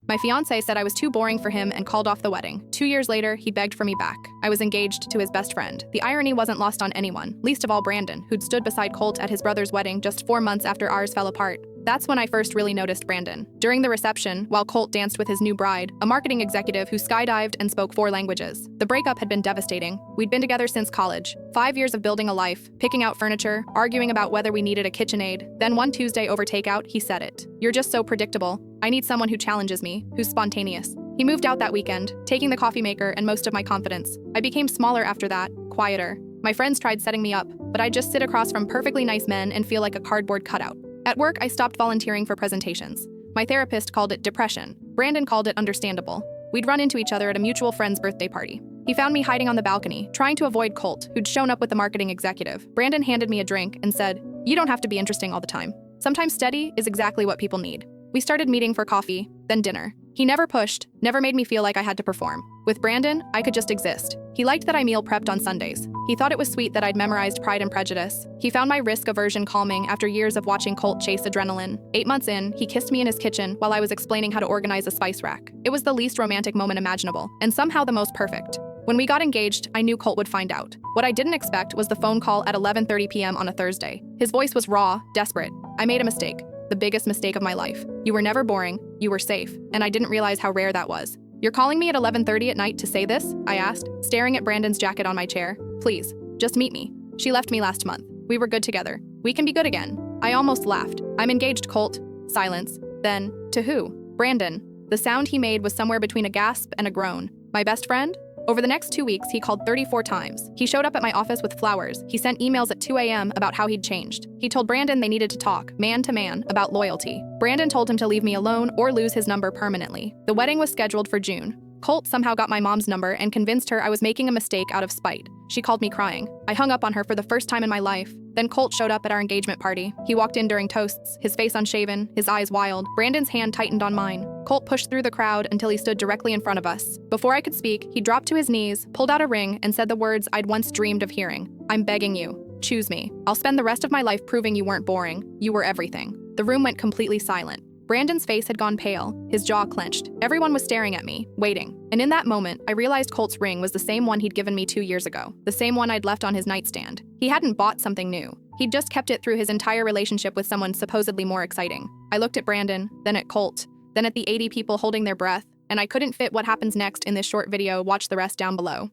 My fiancé said I was too boring for him and called off the wedding. 2 years later, he begged for me back. I was engaged to his best friend. The irony wasn't lost on anyone, least of all Brandon, who'd stood beside Colt at his brother's wedding just 4 months after ours fell apart. That's when I first really noticed Brandon. During the reception, while Colt danced with his new bride, a marketing executive who skydived and spoke 4 languages. The breakup had been devastating. We'd been together since college. 5 years of building a life, picking out furniture, arguing about whether we needed a KitchenAid. Then one Tuesday over takeout, he said it. "You're just so predictable. I need someone who challenges me, who's spontaneous." He moved out that weekend, taking the coffee maker and most of my confidence. I became smaller after that, quieter. My friends tried setting me up, but I'd just sit across from perfectly nice men and feel like a cardboard cutout. At work, I stopped volunteering for presentations. My therapist called it depression. Brandon called it understandable. We'd run into each other at a mutual friend's birthday party. He found me hiding on the balcony, trying to avoid Colt, who'd shown up with the marketing executive. Brandon handed me a drink and said, "You don't have to be interesting all the time. Sometimes steady is exactly what people need." We started meeting for coffee, then dinner. He never pushed, never made me feel like I had to perform. With Brandon, I could just exist. He liked that I meal prepped on Sundays. He thought it was sweet that I'd memorized Pride and Prejudice. He found my risk aversion calming after years of watching Colt chase adrenaline. 8 months in, he kissed me in his kitchen while I was explaining how to organize a spice rack. It was the least romantic moment imaginable, and somehow the most perfect. When we got engaged, I knew Colt would find out. What I didn't expect was the phone call at 11:30 p.m. on a Thursday. His voice was raw, desperate. "I made a mistake. The biggest mistake of my life. You were never boring, you were safe, and I didn't realize how rare that was." "You're calling me at 11:30 at night to say this?" I asked, staring at Brandon's jacket on my chair. "Please, just meet me. She left me last month. We were good together. We can be good again." I almost laughed. "I'm engaged, Colt." Silence. Then, "To who?" "Brandon." The sound he made was somewhere between a gasp and a groan. "My best friend?" Over the next 2 weeks, he called 34 times. He showed up at my office with flowers. He sent emails at 2 a.m. about how he'd changed. He told Brandon they needed to talk, man to man, about loyalty. Brandon told him to leave me alone or lose his number permanently. The wedding was scheduled for June. Colt somehow got my mom's number and convinced her I was making a mistake out of spite. She called me crying. I hung up on her for the first time in my life. Then Colt showed up at our engagement party. He walked in during toasts, his face unshaven, his eyes wild. Brandon's hand tightened on mine. Colt pushed through the crowd until he stood directly in front of us. Before I could speak, he dropped to his knees, pulled out a ring, and said the words I'd once dreamed of hearing. "I'm begging you. Choose me. I'll spend the rest of my life proving you weren't boring. You were everything." The room went completely silent. Brandon's face had gone pale, his jaw clenched. Everyone was staring at me, waiting. And in that moment, I realized Colt's ring was the same one he'd given me 2 years ago, the same one I'd left on his nightstand. He hadn't bought something new. He'd just kept it through his entire relationship with someone supposedly more exciting. I looked at Brandon, then at Colt, then at the 80 people holding their breath, and I couldn't fit what happens next in this short video. Watch the rest down below.